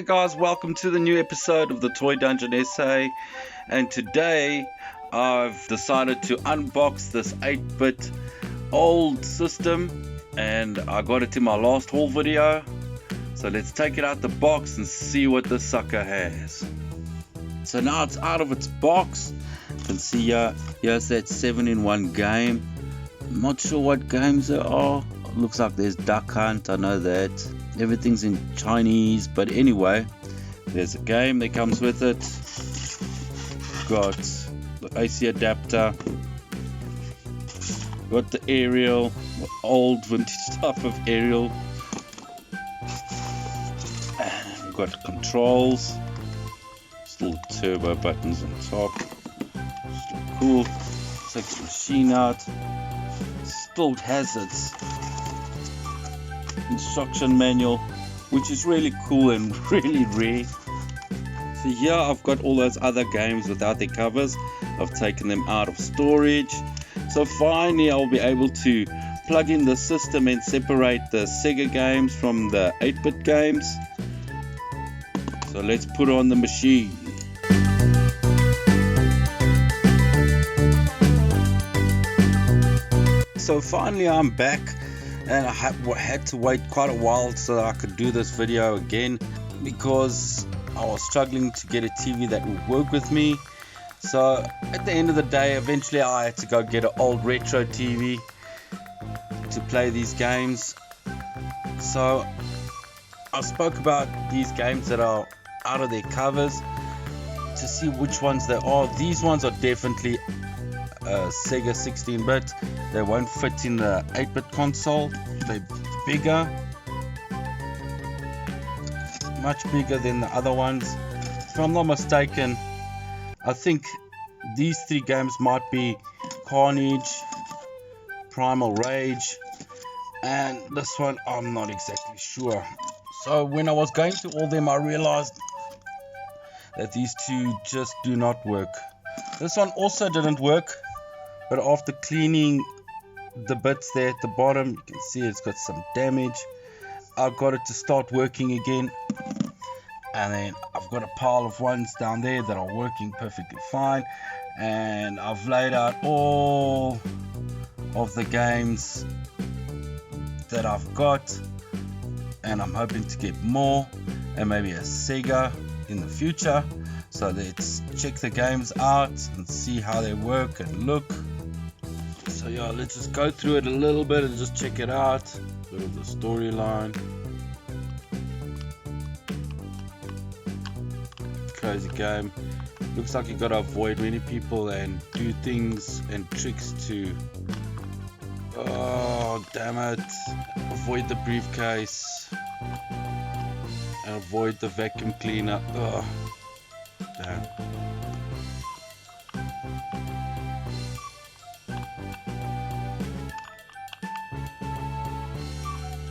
Hey guys, welcome to the new episode of the Toy Dungeon SA, and today I've decided to unbox this 8-bit old system, and I got it in my last haul video. So let's take it out the box and see what this sucker has. So now it's out of its box. You can see here's that 7-in-1 game. I'm not sure what games there are. It looks like there's Duck Hunt, I know that. Everything's in Chinese, but anyway, there's a game that comes with it. Got the AC adapter, got the aerial, the old vintage type of aerial, and we've got controls, still turbo buttons on top, still cool. Take the machine out, still has its instruction manual, which is really cool and really rare. So here I've got all those other games without their covers. I've taken them out of storage, so finally I'll be able to plug in the system and separate the Sega games from the 8-bit games. So let's put on the machine. So finally I'm back, and I had to wait quite a while so that I could do this video again, because I was struggling to get a TV that would work with me. So at the end of the day, eventually I had to go get an old retro TV to play these games. So I spoke about these games that are out of their covers to see which ones they are. These ones are definitely Sega 16-bit. They won't fit in the 8-bit console. They're bigger, much bigger than the other ones. If I'm not mistaken, I think these three games might be Carnage, Primal Rage, and this one I'm not exactly sure. So when I was going through all them, I realized that these two just do not work. This one also didn't work, but after cleaning the bits there at the bottom, you can see it's got some damage. I've got it to start working again, and then I've got a pile of ones down there that are working perfectly fine, and I've laid out all of the games that I've got, and I'm hoping to get more, and maybe a Sega in the future. So let's check the games out and see how they work and look. So yeah, let's just go through it a little bit and just check it out. Bit of the storyline. Crazy game. Looks like you gotta avoid many people and do things and tricks to, oh damn it, avoid the briefcase and avoid the vacuum cleaner. Oh damn.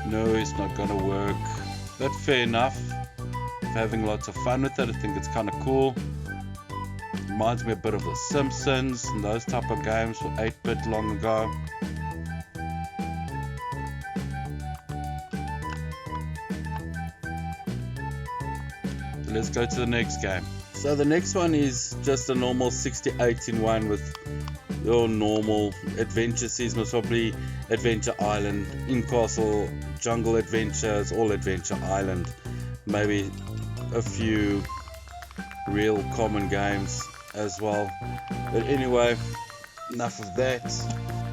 No, it's not gonna work. But fair enough. I'm having lots of fun with it. I think it's kind of cool. Reminds me a bit of The Simpsons and those type of games for 8-bit long ago. So let's go to the next game. So the next one is just a normal 68-in-1 with your normal adventure seasons, probably Adventure Island, In Castle, Jungle Adventures, all Adventure Island, maybe a few real common games as well. But anyway, enough of that.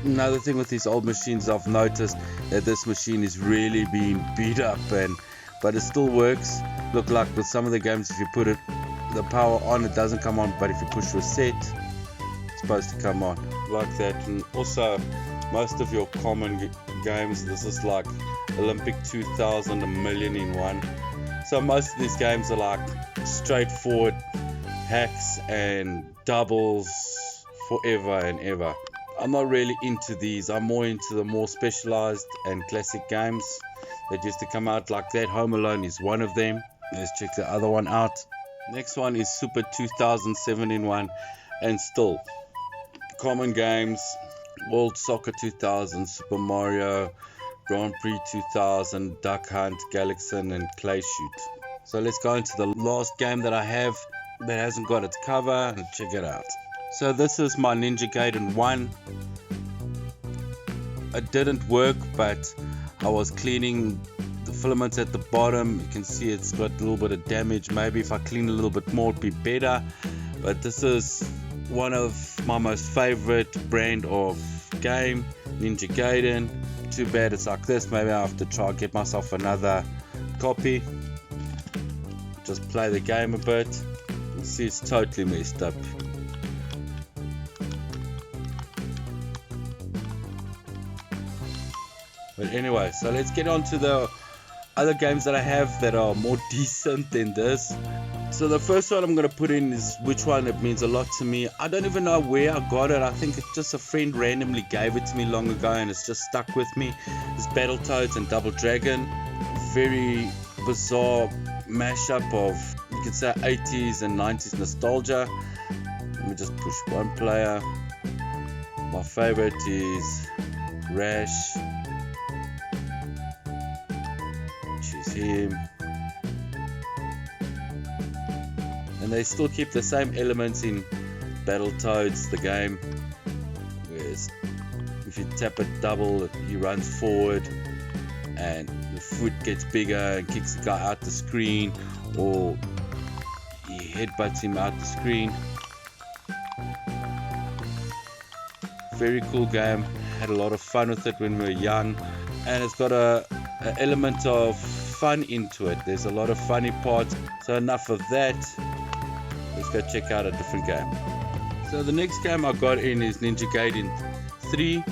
Another thing with these old machines, I've noticed that this machine is really being beat up, but it still works. Look, like with some of the games, if you put the power on, it doesn't come on, but if you push reset, it's supposed to come on like that. And also most of your common games, this is like Olympic 2000, a million in one. So most of these games are like straightforward hacks and doubles forever and ever. I'm not really into these. I'm more into the more specialized and classic games that used to come out like that. Home Alone is one of them. Let's check the other one out. Next one is Super 2000 7-in-1, and still common games. World Soccer 2000, Super Mario, Grand Prix 2000, Duck Hunt, Galaxy, and Clay Shoot. So let's go into the last game that I have that hasn't got its cover and check it out. So this is my Ninja Gaiden 1. It didn't work, but I was cleaning the filaments at the bottom. You can see it's got a little bit of damage. Maybe if I clean a little bit more it'd be better, but this is one of my most favorite brand of game, Ninja Gaiden. Too bad it's like this. Maybe I have to try and get myself another copy. Just play the game a bit. You see it's totally messed up. But anyway, so let's get on to the other games that I have that are more decent than this. So the first one I'm going to put in is which one it means a lot to me. I don't even know where I got it. I think it's just a friend randomly gave it to me long ago and it's just stuck with me. It's Battletoads and Double Dragon. Very bizarre mashup of, you could say, 80s and 90s nostalgia. Let me just push one player. My favorite is Rash. Choose him. And they still keep the same elements in Battletoads, the game. Whereas if you tap it double, he runs forward and the foot gets bigger and kicks the guy out the screen, or he headbutts him out the screen. Very cool game. Had a lot of fun with it when we were young, and it's got an element of fun into it. There's a lot of funny parts. So enough of that. Let's go check out a different game. So the next game I got in is Ninja Gaiden 3.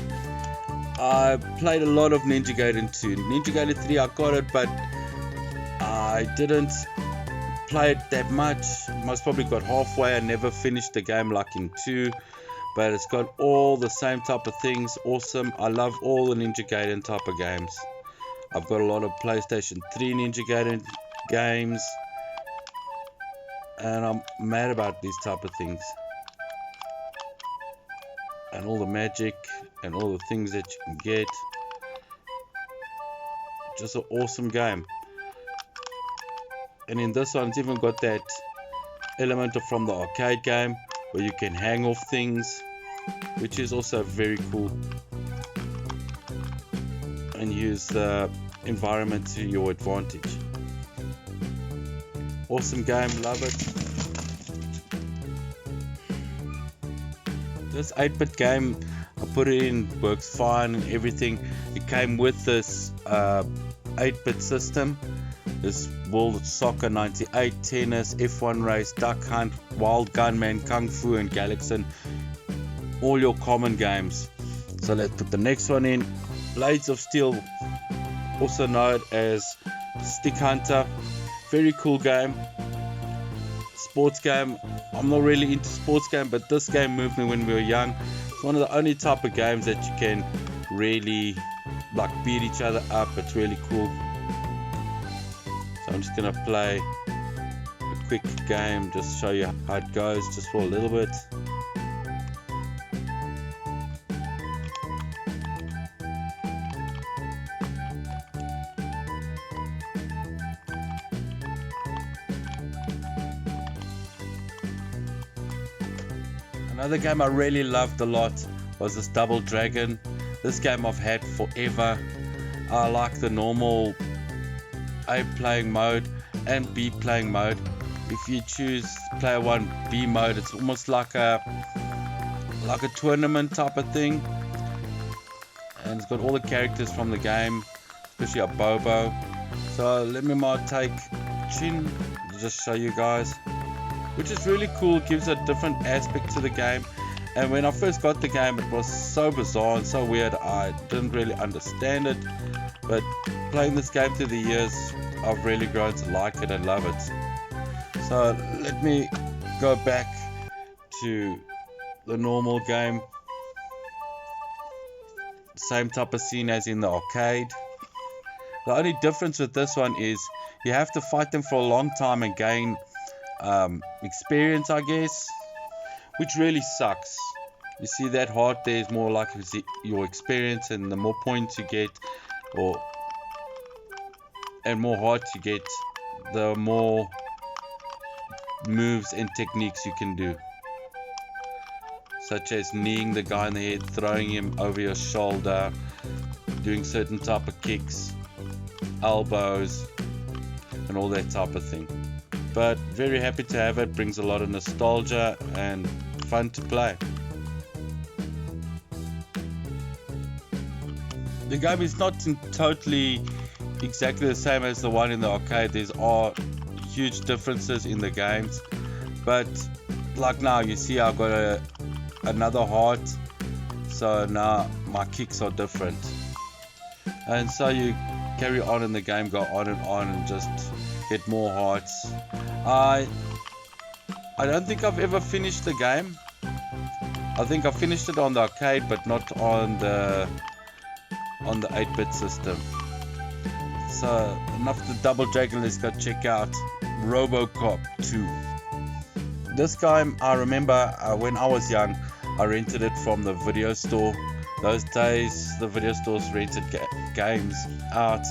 I played a lot of Ninja Gaiden 2. Ninja Gaiden 3 I got it, but I didn't play it that much. Most probably got halfway. I never finished the game like in 2. But it's got all the same type of things. Awesome. I love all the Ninja Gaiden type of games. I've got a lot of PlayStation 3 Ninja Gaiden games. And I'm mad about these type of things. And all the magic and all the things that you can get. Just an awesome game. And in this one it's even got that element from the arcade game where you can hang off things, which is also very cool, and use the environment to your advantage. Awesome game, love it. This 8-bit game, I put it in, works fine and everything. It came with this 8-bit system. This World Soccer 98, Tennis, F1 Race, Duck Hunt, Wild Gunman, Kung Fu and Galaxy. All your common games. So let's put the next one in. Blades of Steel, also known as Stick Hunter. Very cool game. Sports game. I'm not really into sports game, but this game moved me when we were young. It's one of the only type of games that you can really like beat each other up. It's really cool. So I'm just gonna play a quick game, just show you how it goes, just for a little bit. Another game I really loved a lot was this Double Dragon. This game I've had forever. I like the normal A playing mode and B playing mode. If you choose player 1 B mode, it's almost like a tournament type of thing, and it's got all the characters from the game, especially a Bobo. So let me take Chin to just show you guys, which is really cool. It gives a different aspect to the game. And when I first got the game, it was so bizarre and so weird, I didn't really understand it. But playing this game through the years, I've really grown to like it and love it. So let me go back to the normal game. Same type of scene as in the arcade. The only difference with this one is you have to fight them for a long time and gain experience, I guess, which really sucks. You see that heart there is more like your experience, and the more points you get, and more hearts you get, the more moves and techniques you can do, such as kneeing the guy in the head, throwing him over your shoulder, doing certain type of kicks, elbows, and all that type of thing. But very happy to have it. Brings a lot of nostalgia and fun to play. The game is not totally exactly the same as the one in the arcade. There are huge differences in the games, but like now you see I've got another heart, so now my kicks are different, and so you carry on in the game, go on and just get more hearts. I don't think I've ever finished the game. I think I finished it on the arcade, but not on the 8-bit system. So enough the Double Dragon, let's go check out RoboCop 2. This game, I remember when I was young, I rented it from the video store. Those days the video stores rented games out,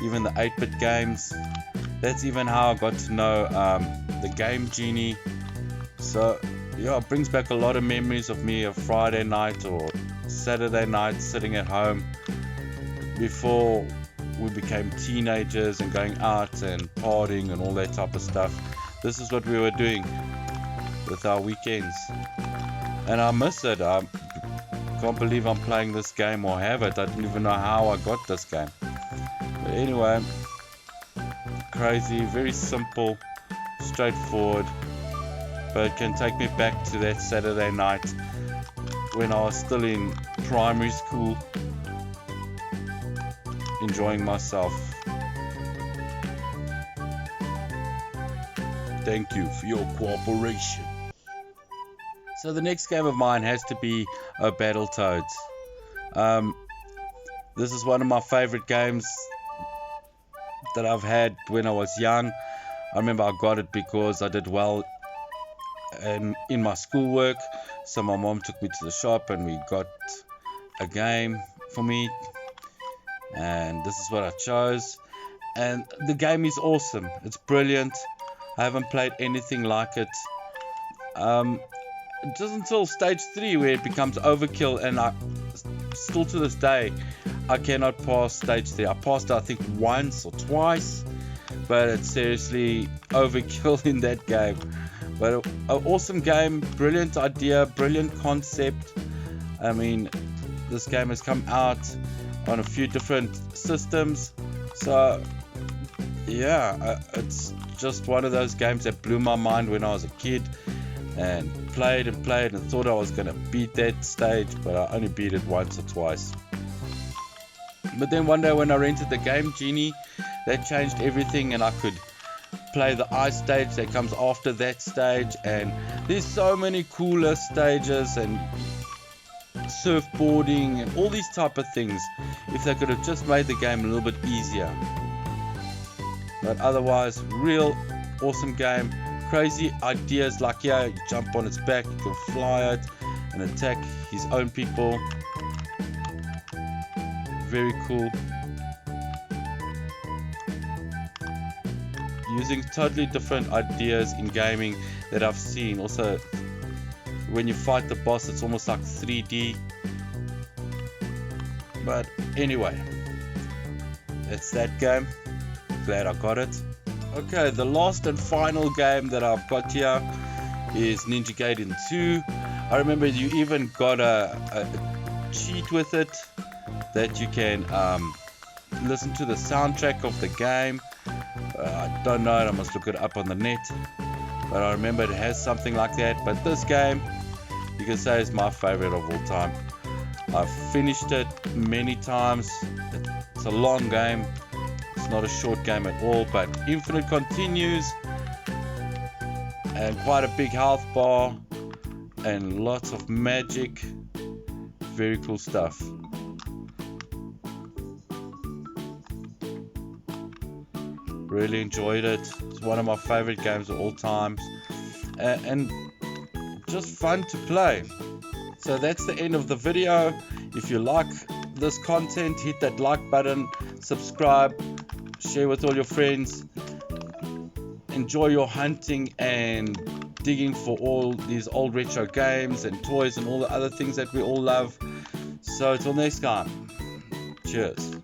even the 8-bit games. That's even how I got to know the Game Genie. So yeah, it brings back a lot of memories of me, a Friday night or Saturday night sitting at home before we became teenagers and going out and partying and all that type of stuff. This is what we were doing with our weekends, and I miss it. I can't believe I'm playing this game or have it. I don't even know how I got this game. But anyway, crazy, very simple, straightforward, but it can take me back to that Saturday night when I was still in primary school, enjoying myself. Thank you for your cooperation. So the next game of mine has to be Battletoads. This is one of my favorite games that I've had when I was young. I remember I got it because I did well in my schoolwork, so my mom took me to the shop and we got a game for me, and this is what I chose. And the game is awesome. It's brilliant. I haven't played anything like it. Just until stage 3 where it becomes overkill, and I still to this day I cannot pass stage 3. I passed it I think once or twice, but it's seriously overkill in that game. But an awesome game, brilliant idea, brilliant concept. I mean, this game has come out on a few different systems, so yeah, it's just one of those games that blew my mind when I was a kid, and played and thought I was going to beat that stage, but I only beat it once or twice. But then one day when I rented the Game Genie, that changed everything, and I could play the ice stage that comes after that stage, and there's so many cooler stages and surfboarding and all these type of things. If they could have just made the game a little bit easier. But otherwise, real awesome game. Crazy ideas like, yeah, you jump on its back, you can fly it and attack his own people. Very cool. Using totally different ideas in gaming that I've seen. Also, when you fight the boss, it's almost like 3D. But anyway, that's that game. Glad I got it. Okay, the last and final game that I've got here is Ninja Gaiden 2. I remember you even got a cheat with it that you can listen to the soundtrack of the game. I don't know it, I must look it up on the net, but I remember it has something like that. But this game, you can say, is my favorite of all time. I've finished it many times. It's a long game. It's not a short game at all, but infinite continues and quite a big health bar and lots of magic. Very cool stuff. Really enjoyed it. It's one of my favorite games of all times, and just fun to play. So that's the end of the video. If you like this content, hit that like button, subscribe, share with all your friends. enjoy your hunting and digging for all these old retro games and toys and all the other things that we all love. So till next time, cheers.